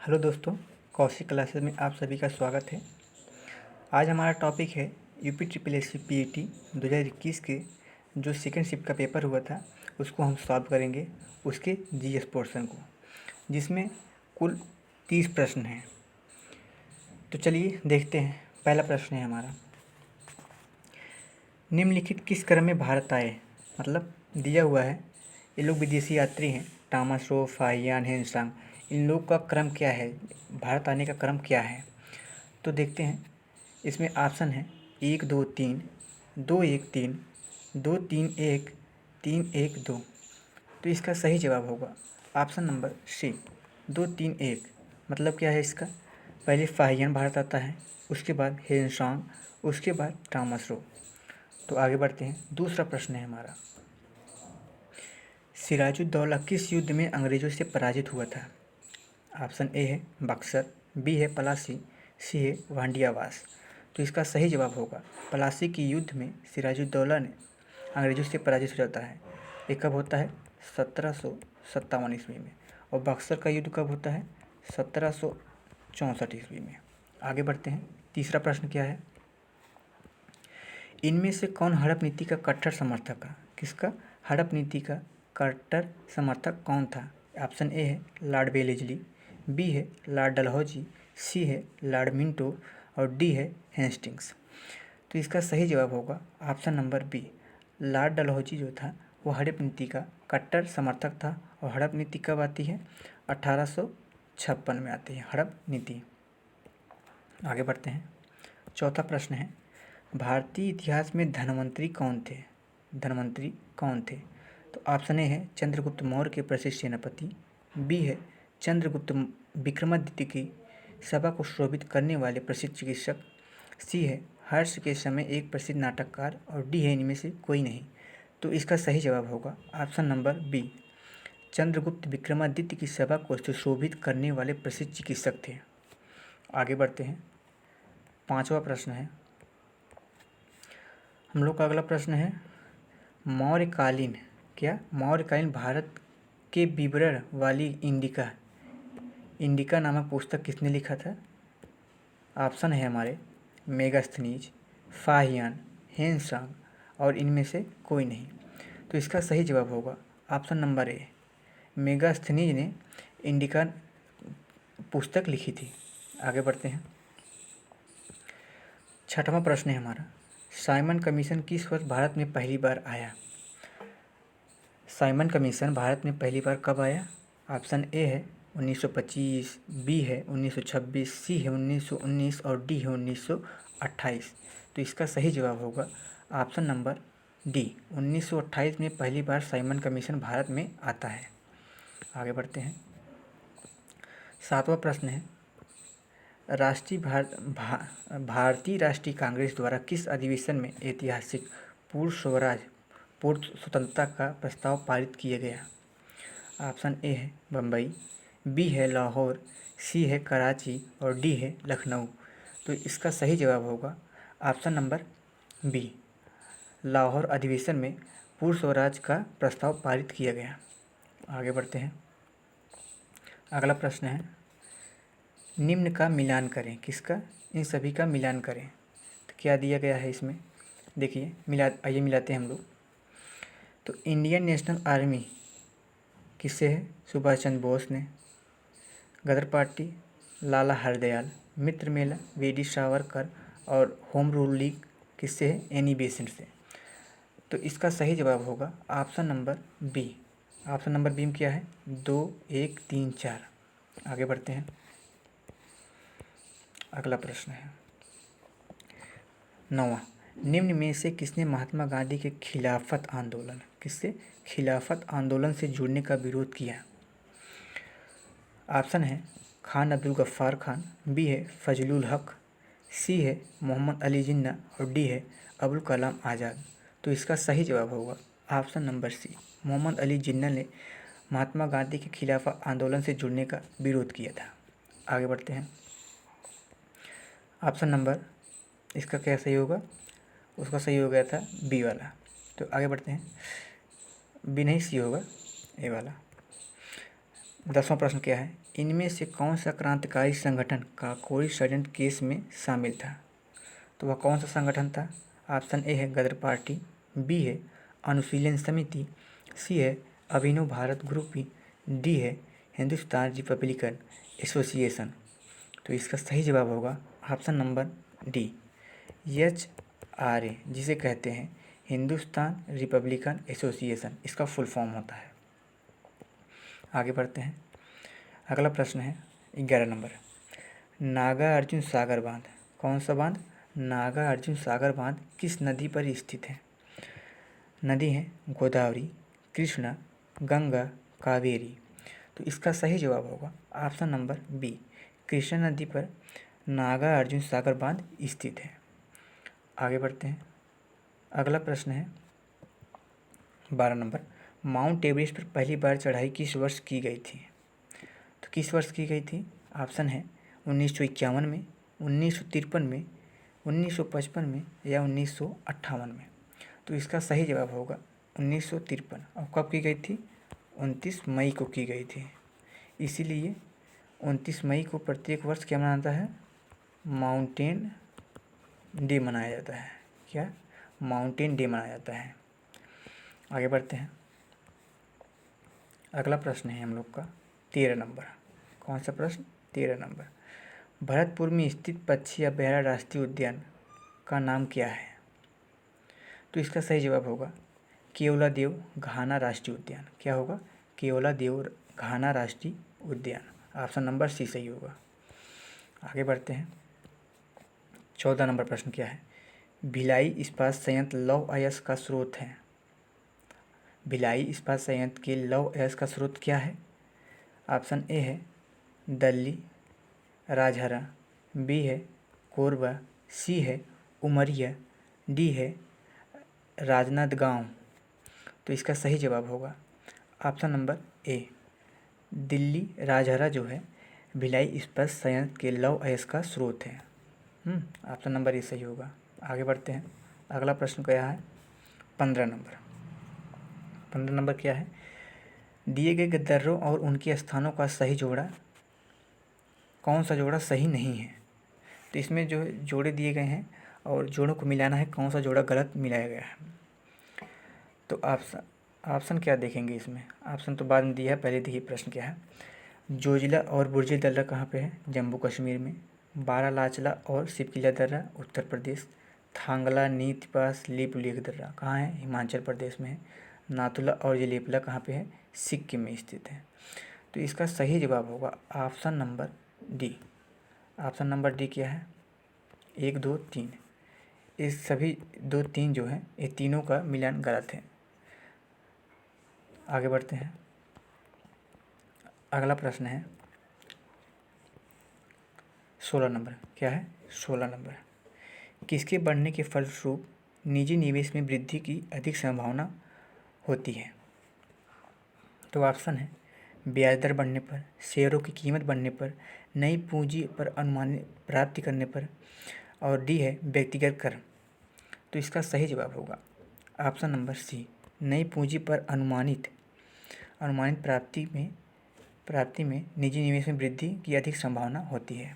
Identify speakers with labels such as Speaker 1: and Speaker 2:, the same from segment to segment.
Speaker 1: Hello दोस्तों, Kaushik classes में आप सभी का स्वागत है। आज हमारा टॉपिक है UP triple S C P E T 2021 के जो सेकेंड शिफ्ट का पेपर हुआ था उसको हम सॉल्व करेंगे, उसके जीएस पोर्शन को, जिसमें कुल 30 प्रश्न हैं। तो चलिए देखते हैं। पहला प्रश्न है हमारा, निम्नलिखित किस क्रम में भारत आए। मतलब दिया हुआ है, ये लोग विदेशी यात्री हैं, टॉमस रो, फाहियान, हेनसांग। इन लोग का क्रम क्या है, भारत आने का क्रम क्या है। तो देखते हैं। इसमें ऑप्शन है 1 2 3, 2 1 3, 2 3 1, 3 1 2। तो इसका सही जवाब होगा ऑप्शन नंबर सी, 2 3 1। मतलब क्या है इसका, पहले फाहियान भारत आता है, उसके बाद हेनसांग, उसके बाद टॉमस रो। तो आगे बढ़ते हैं। दूसरा प्रश्न है हमारा, सिराजुद्दौला किस युद्ध में अंग्रेजों से पराजित हुआ था। ऑप्शन ए है बक्सर, बी है पलासी, सी है वांडियावास। तो इसका सही जवाब होगा पलासी की युद्ध में सिराजुद्दौला ने अंग्रेजों से पराजित हो जाता है। ये कब होता है, 1757 ईस्वी में। और बक्सर का युद्ध कब होता है, 1764 ईस्वी में। आगे बढ़ते हैं। तीसरा प्रश्न क्या है, इनमें से कौन हड़प नीति का कट्टर समर्थक था। किसका, हड़प नीति का कट्टर समर्थक कौन था। ऑप्शन ए है लॉर्ड वेलेस्ली, बी है लॉर्ड डलहौजी, सी है लॉर्ड मिंटो और डी है हेस्टिंग्स। तो इसका सही जवाब होगा option number B, Lord Dalhousie जो था वो हड़प नीति का कट्टर समर्थक था। और हड़प नीति कब आती है, 1856 में आती है हड़प नीति। आगे बढ़ते हैं। चौथा प्रश्न है, भारतीय इतिहास में धनवंतरी कौन थे। धनवंतरी कौन थे। तो ऑप्शन ए है चंद्रगुप्त मौर्य के प्रसिद्ध सेनापति, बी है चंद्रगुप्त विक्रमादित्य की सभा को शोभित करने वाले प्रसिद्ध चिकित्सक, सी है हर्ष के समय एक प्रसिद्ध नाटककार और डी है इनमें से कोई नहीं। तो इसका सही जवाब होगा option number B, Chandragupta Vikramaditya की सभा को सुशोभित करने वाले प्रसिद्ध चिकित्सक थे। आगे बढ़ते हैं। पांचवा प्रश्न है हम लोग का, अगला प्रश्न है मौर्यकालीन, क्या मौर्यकालीन भारत के विवरण वाली इंडिका नामक पुस्तक किसने लिखा था। ऑप्शन है हमारे मेगास्थनीज, फाहियान, हेनसांग और इनमें से कोई नहीं। तो इसका सही जवाब होगा ऑप्शन नंबर ए, मेगास्थनीज ने इंडिका पुस्तक लिखी थी। आगे बढ़ते हैं। छठवां प्रश्न है हमारा, साइमन कमीशन किस वर्ष भारत में पहली बार आया। साइमन कमीशन भारत में पहली बार कब आया। ऑप्शन ए है 1925, बी है 1926, सी है 1919 और डी है 1928। तो इसका सही जवाब होगा ऑप्शन नंबर डी, 1928 में पहली बार साइमन कमीशन भारत में आता है। आगे बढ़ते हैं। सातवां प्रश्न है, भारतीय राष्ट्रीय कांग्रेस द्वारा किस अधिवेशन में ऐतिहासिक पूर्व स्वतंत्रता का प्रस्ताव पारित किया गया। ऑप्शन ए है बम्बई, बी है लाहौर, सी है कराची और डी है लखनऊ। तो इसका सही जवाब होगा ऑप्शन नंबर बी, लाहौर अधिवेशन में पूर्व स्वराज का प्रस्ताव पारित किया गया। आगे बढ़ते हैं। अगला प्रश्न है, निम्न का मिलान करें। किसका, इन सभी का मिलान करें। तो क्या दिया गया है इसमें, देखिए आइए मिलाते हैं हम लोग। तो इंडियन नेशनल आर्मी किससे है, सुभाष चंद्र बोस ने। Ghadar party Lala Hardayal, Mitra Mela V D Savarkar और होम रूल लीग किससे है, एनी बेसेंट से। तो इसका सही जवाब होगा option number B. Option number B में क्या है, 2 1 3 4। आगे बढ़ते हैं। अगला प्रश्न है नौवां, निम्न में से किसने महात्मा गांधी के खिलाफत आंदोलन, किससे खिलाफत आंदोलन से जुड़ने का विरोध किया। ऑप्शन है खान अब्दुल गफ्फार खान, बी है फजलुल हक, सी है मोहम्मद अली जिन्ना और डी है अबुल कलाम आज़ाद। तो इसका सही जवाब होगा option number C, Mohammad Ali Jinnah ने महात्मा गांधी के खिलाफ आंदोलन से जुड़ने का विरोध किया था। आगे बढ़ते हैं। ऑप्शन नंबर इसका क्या सही होगा, उसका सही हो गया था बी वाला। तो आगे बढ़ते हैं। बी नहीं, सी होगा, ए वाला। 10वां प्रश्न क्या है, इनमें से कौन सा क्रांतिकारी संगठन काकोरी षड्यंत्र केस में शामिल था? तो वह कौन सा संगठन था? ऑप्शन ए है गदर पार्टी, बी है अनुशीलन समिति, सी है अभिनव भारत ग्रुप, डी है हिंदुस्तान रिपब्लिकन एसोसिएशन। तो इसका सही जवाब होगा ऑप्शन नंबर डी, HRA, जिसे कहते हैं हिंदुस्तान रिपब्लिकन एसोसिएशन, इसका फुल फॉर्म होता है। आगे बढ़ते हैं। अगला प्रश्न है 11 नंबर, नागार्जुन सागर बांध, कौन सा बांध? नागार्जुन सागर बांध किस नदी पर स्थित है? नदी है गोदावरी, कृष्णा, गंगा, कावेरी। तो इसका सही जवाब होगा ऑप्शन नंबर बी, कृष्णा नदी पर नागार्जुन सागर बांध स्थित है। आगे बढ़ते हैं। अगला प्रश्न है 12 नंबर, माउंट एवरेस्ट पर पहली बार चढ़ाई किस वर्ष की गई थी? तो किस वर्ष की गई थी? ऑप्शन है 1951 में, 1953 में, 1955 में या 1958 में। तो इसका सही जवाब होगा 1953। और कब की गई थी? 29 मई को की गई थी। इसीलिए 29 मई को प्रत्येक वर्ष क्या मनाता है? माउंटेन डे मनाया जाता है। क्या? माउंटेन डे मनाया जाता है। आगे बढ़ते हैं। अगला प्रश्न है हम लोग का 13 नंबर। कौन सा प्रश्न? 13 नंबर, भरतपुर में स्थित पक्षी अभयारण्य राष्ट्रीय उद्यान का नाम क्या है? तो इसका सही जवाब होगा केवलादेव घाना राष्ट्रीय उद्यान। क्या होगा? केवलादेव घाना राष्ट्रीय उद्यान। ऑप्शन नंबर सी सही होगा। आगे बढ़ते हैं। 14 नंबर प्रश्न क्या है? भिलाई इस्पात संयंत्र लौह अयस्क का स्रोत है। भिलाई इस्पात संयंत्र के लौह अयस्क का स्रोत क्या है? ऑप्शन ए है दल्ली राजहरा, बी है कोरबा, सी है उमरिया, डी है राजनांदगांव। तो इसका सही जवाब होगा ऑप्शन नंबर ए, दिल्ली राजहरा जो है भिलाई इस्पात संयंत्र के लौह अयस्क का स्रोत है। ऑप्शन नंबर ए सही होगा। आगे बढ़ते हैं। अगला प्रश्न क्या है? 15 नंबर। 15 नंबर क्या है? दिए गए गद्दारों और उनके स्थानों का सही जोड़ा, कौन सा जोड़ा सही नहीं है? तो इसमें जो जोड़े दिए गए हैं और जोड़ों को मिलाना है, कौन सा जोड़ा गलत मिलाया गया है। तो ऑप्शन क्या देखेंगे इसमें? ऑप्शन तो बाद में दिया है, पहले देखिए प्रश्न क्या है। जोजिला और बुर्ज दर्रा कहाँ पे है? जम्मू कश्मीर में। बारालाचला और सिपकिला दर्रा उत्तर प्रदेश। थांगला नीति पास लीप लेक दर्रा कहाँ है? हिमाचल प्रदेश में है। नाथुला और जलेपला कहाँ पे है? सिक्किम में स्थित है। तो इसका सही जवाब होगा option number D. Option number D क्या है? 1, 2, 3, इस सभी 2, 3 जो है ये तीनों का मिलान गलत है। आगे बढ़ते हैं। अगला प्रश्न है 16 नंबर। क्या है? 16 नंबर, किसके बढ़ने के फलस्वरूप निजी निवेश में वृद्धि की अधिक संभावना होती है? तो ऑप्शन है ब्याज दर बढ़ने पर, शेयरों की कीमत बढ़ने पर, नई पूंजी पर अनुमानित प्राप्ति करने पर, और डी है व्यक्तिगत कर। तो इसका सही जवाब होगा ऑप्शन नंबर सी, नई पूंजी पर अनुमानित प्राप्ति में निजी निवेश में वृद्धि की अधिक संभावना होती है।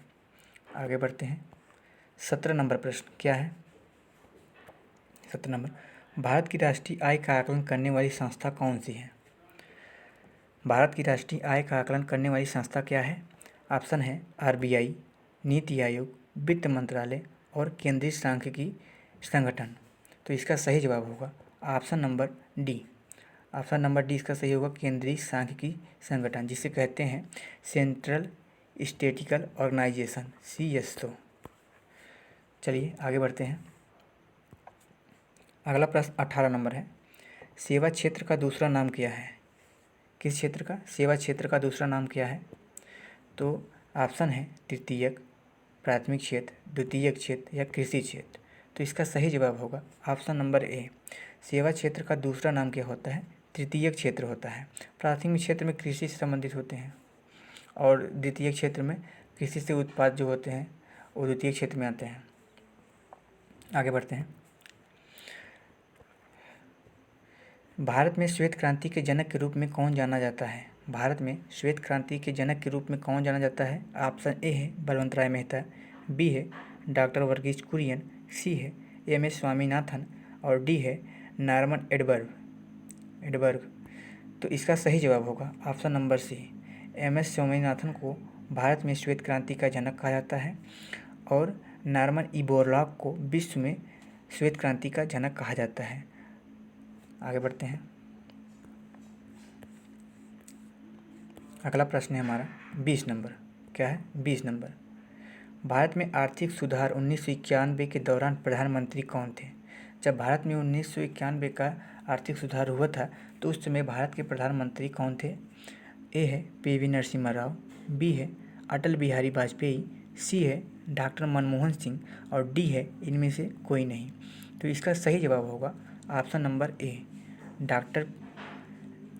Speaker 1: आगे बढ़ते हैं। 17 नंबर प्रश्न क्या है? 17 नंबर, भारत की राष्ट्रीय आय का आकलन करने वाली संस्था कौन सी है? भारत की राष्ट्रीय आय का आकलन करने वाली संस्था क्या है? ऑप्शन है RBI, नीति आयोग, वित्त मंत्रालय और केंद्रीय सांख्यिकी संगठन। तो इसका सही जवाब होगा option number D. Option number D इसका सही होगा, केंद्रीय सांख्यिकी संगठन, जिसे कहते हैं सेंट्रल स्टैटिस्टिकल ऑर्गेनाइजेशन, CSO। चलिए आगे बढ़ते हैं। अगला प्रश्न 18 नंबर है, सेवा क्षेत्र का दूसरा नाम क्या है? किस क्षेत्र का? सेवा क्षेत्र का दूसरा नाम क्या है? तो ऑप्शन है तृतीयक, प्राथमिक क्षेत्र, द्वितीयक क्षेत्र या कृषि क्षेत्र। तो इसका सही जवाब होगा ऑप्शन नंबर ए, सेवा क्षेत्र का दूसरा नाम क्या होता है? तृतीयक क्षेत्र होता है। प्राथमिक क्षेत्र में कृषि से संबंधित होते हैं और द्वितीय क्षेत्र में कृषि से उत्पाद जो होते हैं वो द्वितीय क्षेत्र में आते हैं। आगे बढ़ते हैं। भारत में श्वेत क्रांति के जनक के रूप में कौन जाना जाता है? भारत में श्वेत क्रांति के जनक के रूप में कौन जाना जाता है? ऑप्शन ए है बलवंत राय मेहता, बी है डॉक्टर वर्गीज कुरियन, सी है एम.एस. स्वामीनाथन और डी है नॉर्मन एडबर्ग। तो इसका सही जवाब होगा option number C, M S. Swaminathan को भारत में श्वेत क्रांति का जनक कहा जाता है और नॉर्मन ई बोरलॉग को विश्व में श्वेत क्रांति का जनक कहा जाता है। आगे बढ़ते हैं। अगला प्रश्न है हमारा 20 नंबर। क्या है? 20 नंबर। भारत में आर्थिक सुधार 1991 के दौरान प्रधानमंत्री कौन थे? जब भारत में 1991 का आर्थिक सुधार हुआ था तो उस समय भारत के प्रधानमंत्री कौन थे? ए है पी.वी. नरसिम्हा राव, बी है अटल बिहारी वाजपेयी, सी है डॉक्टर मनमोहन सिंह और डी है इनमें से कोई नहीं। तो इसका सही जवाब होगा option number A, doctor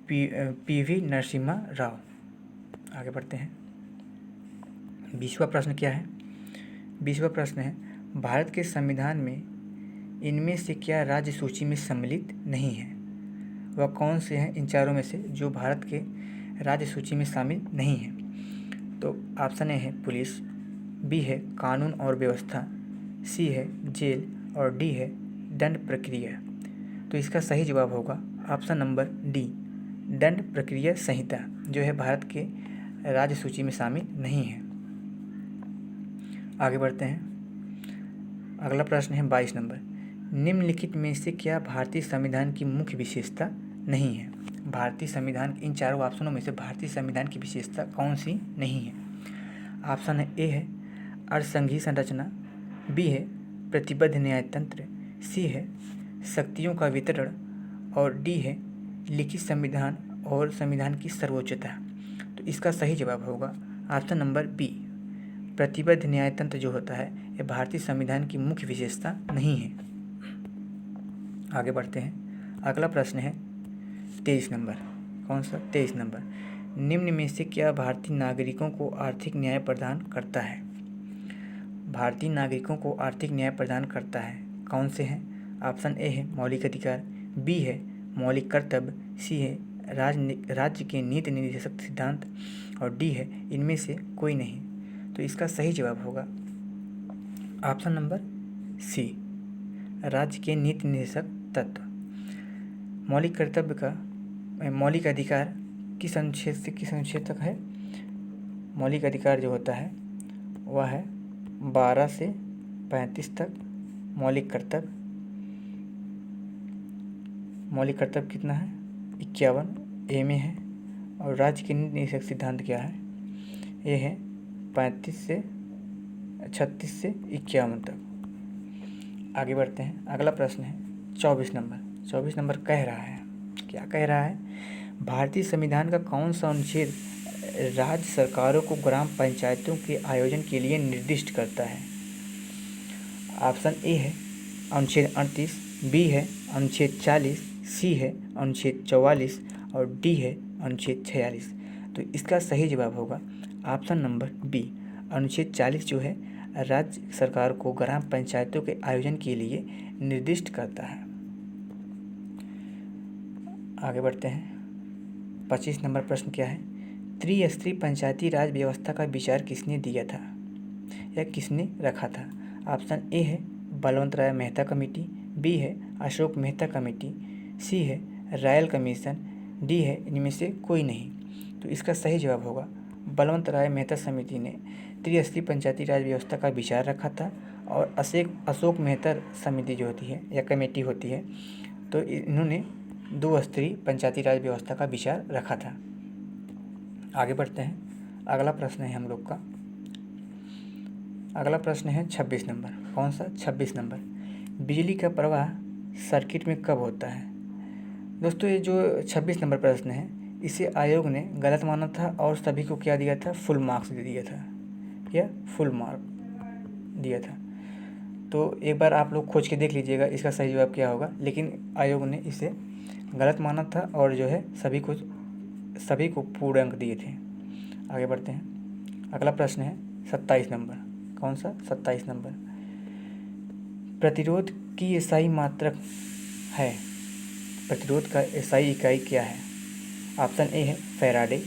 Speaker 1: P V. Narasimha Rao. आगे बढ़ते हैं। 20वां प्रश्न क्या है? 20वां प्रश्न है भारत के संविधान में इनमें से क्या राज्य सूची में सम्मिलित नहीं है? वह कौन से हैं इन चारों में से जो भारत के राज्य सूची में शामिल नहीं है? तो ऑप्शन ए है पुलिस, बी है कानून और व्यवस्था, सी है जेल और डी है दंड प्रक्रिया। तो इसका सही जवाब होगा ऑप्शन नंबर डी, दंड प्रक्रिया संहिता, जो है भारत के राज्य सूची में शामिल नहीं है। आगे बढ़ते हैं। अगला प्रश्न है 22 नंबर। निम्नलिखित में से क्या भारतीय संविधान की मुख्य विशेषता नहीं है? भारतीय संविधान, इन चारों ऑप्शनों में से भारतीय संविधान की विशेषता कौन सी नहीं है? ऑप्शन ए है अर्धसंघीय संरचना, बी है प्रतिबद्ध न्यायतंत्र, सी है शक्तियों का वितरण और डी है लिखित संविधान और संविधान की सर्वोच्चता। तो इसका सही जवाब होगा ऑप्शन नंबर बी, प्रतिबद्ध न्यायतंत्र जो होता है यह भारतीय संविधान की मुख्य विशेषता नहीं है। आगे बढ़ते हैं। अगला प्रश्न है 23 नंबर। कौन सा? 23 नंबर। निम्न में से क्या भारतीय नागरिकों को आर्थिक न्याय प्रदान करता है? भारतीय नागरिकों को आर्थिक न्याय प्रदान करता है, कौन से हैं? ऑप्शन ए है मौलिक अधिकार, बी है मौलिक कर्तव्य, सी है राज्य के नीति निर्देशक सिद्धांत और डी है इनमें से कोई नहीं। तो इसका सही जवाब होगा ऑप्शन नंबर सी, राज्य के नीति निर्देशक तत्व। मौलिक कर्तव्य का मौलिक अधिकार किस अनुच्छेद से किस अनुच्छेद तक है? मौलिक अधिकार जो होता है वह है 12 से 35 तक। मौलिक कर्तव्य कितना है? 51 ए में है। और राज्य के नीति निर्देशक सिद्धांत क्या है? ये है 36 से 51 तक। आगे बढ़ते हैं। अगला प्रश्न है 24 नंबर। 24 नंबर कह रहा है, क्या कह रहा है? भारतीय संविधान का कौन सा अनुच्छेद राज्य सरकारों को ग्राम पंचायतों के आयोजन के लिए निर्दिष्ट करता है? ऑप्शन ए है अनुच्छेद 38, बी है अनुच्छेद 40, सी है अनुच्छेद 44 और डी है अनुच्छेद 46। तो इसका सही जवाब होगा ऑप्शन नंबर बी, अनुच्छेद 40 जो है राज्य सरकार को ग्राम पंचायतों के आयोजन के लिए निर्दिष्ट करता है। आगे बढ़ते हैं। 25 नंबर प्रश्न क्या है? त्रिस्तरीय पंचायती राज व्यवस्था का विचार किसने दिया था या किसने रखा था? ऑप्शन ए है बलवंत राय मेहता कमेटी, बी है अशोक मेहता कमेटी, सी है रायल कमीशन, डी है इनमें से कोई नहीं। तो इसका सही जवाब होगा बलवंत राय मेहता समिति ने त्रिस्तरीय पंचायती राज व्यवस्था का विचार रखा था और अशोक मेहता समिति जो होती है या कमेटी होती है तो इन्होंने 2 स्तरीय पंचायती राज व्यवस्था का विचार रखा था। आगे बढ़ते हैं। अगला प्रश्न है हम लोग का, अगला प्रश्न है 26 नंबर। कौन सा? 26 नंबर। बिजली का प्रवाह सर्किट में कब होता है? दोस्तों ये जो 26 नंबर प्रश्न है इसे आयोग ने गलत माना था और सभी को क्या दिया था? फुल मार्क्स दे दिया था या फुल मार्क दिया था। तो एक बार आप लोग खोज के देख लीजिएगा इसका सही जवाब क्या होगा, लेकिन आयोग ने इसे गलत माना था और जो है सभी को पूर्ण अंक दिए थे। आगे बढ़ते हैं। अगला प्रश्न है 27 नंबर। कौन सा? 27 नंबर। प्रतिरोध की एसआई मात्रक है, प्रतिरोध का एसआई इकाई क्या है? ऑप्शन ए है फैराडे,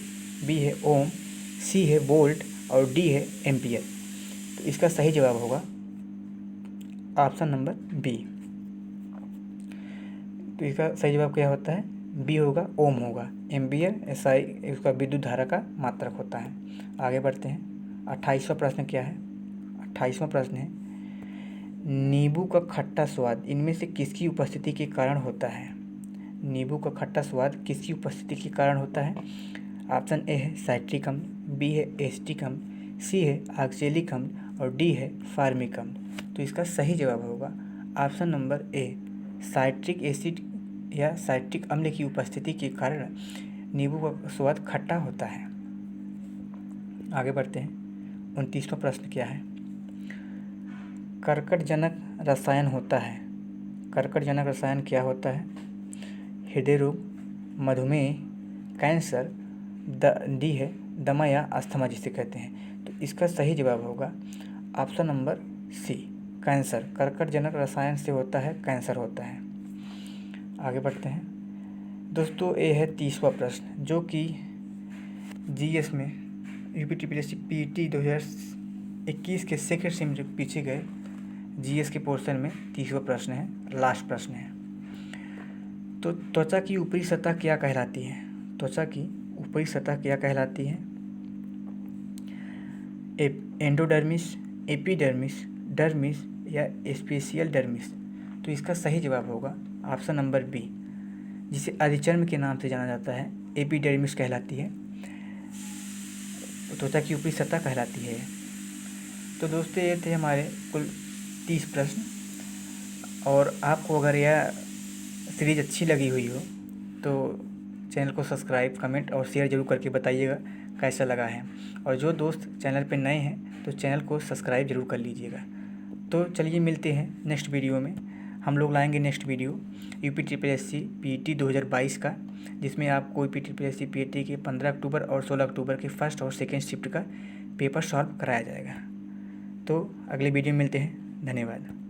Speaker 1: बी है ओम, सी है वोल्ट और डी है एम्पियर। तो इसका सही जवाब होगा ऑप्शन नंबर बी। तो इसका सही जवाब क्या होता है? बी होगा, ओम होगा। एम्पियर एसआई उसका विद्युत धारा का मात्रक होता है। आगे बढ़ते हैं। 28वां प्रश्न क्या है? 28वां प्रश्न है, नींबू का खट्टा स्वाद इनमें से किसकी उपस्थिति के कारण होता है? नींबू का खट्टा स्वाद किसकी उपस्थिति के कारण होता है? ऑप्शन ए है साइट्रिक अम्ल, बी है एसिटिक अम्ल, सी है ऑक्जेलिक अम्ल और डी है फार्मिक अम्ल। तो इसका सही जवाब होगा ऑप्शन नंबर ए, साइट्रिक एसिड या साइट्रिक अम्ल की उपस्थिति के कारण नींबू का स्वाद खट्टा होता है। आगे बढ़ते हैं। 29वां प्रश्न क्या है? कर्कटजनक रसायन होता है। कर्कटजनक रसायन क्या होता है? हृदय रोग, मधुमेह, कैंसर, डी है दमा या अस्थमा जिसे कहते हैं। तो इसका सही जवाब होगा ऑप्शन नंबर सी, कैंसर। कर्कटजनक रसायन से होता है कैंसर होता है। आगे बढ़ते हैं दोस्तों। ये है 30वां प्रश्न जो कि जीएस में यूपी पीटी 2021 के सेकंड सेम जो पीछे गए जीएस के पोर्शन में 30वां प्रश्न है, लास्ट प्रश्न है। तो त्वचा की ऊपरी सतह क्या कहलाती है? त्वचा की ऊपरी सतह क्या कहलाती है? एंडोडर्मिस, एपिडर्मिस, डर्मिस या स्पेशियल डर्मिस। तो इसका सही जवाब होगा ऑप्शन नंबर बी, जिसे अधिचर्म के नाम से जाना जाता है, एपिडर्मिस कहलाती है। त्वचा की ऊपरी सतह कहलाती है। तो दोस्तों ये थे हमारे कुल 30 प्रश्न। और आपको अगर यह सीरीज़ अच्छी लगी हुई हो तो चैनल को सब्सक्राइब, कमेंट और शेयर जरूर करके बताइएगा कैसा लगा है। और जो दोस्त चैनल पे नए हैं तो चैनल को सब्सक्राइब जरूर कर लीजिएगा। तो चलिए मिलते हैं नेक्स्ट वीडियो में। हम लोग लाएंगे नेक्स्ट वीडियो यूपी पीटी 2022 का, जिसमें आपको यूपी पीटी के 15 अक्टूबर और 16 अक्टूबर के फर्स्ट और सेकेंड शिफ्ट का पेपर सॉल्व कराया जाएगा। तो अगले वीडियो में मिलते हैं। धन्यवाद।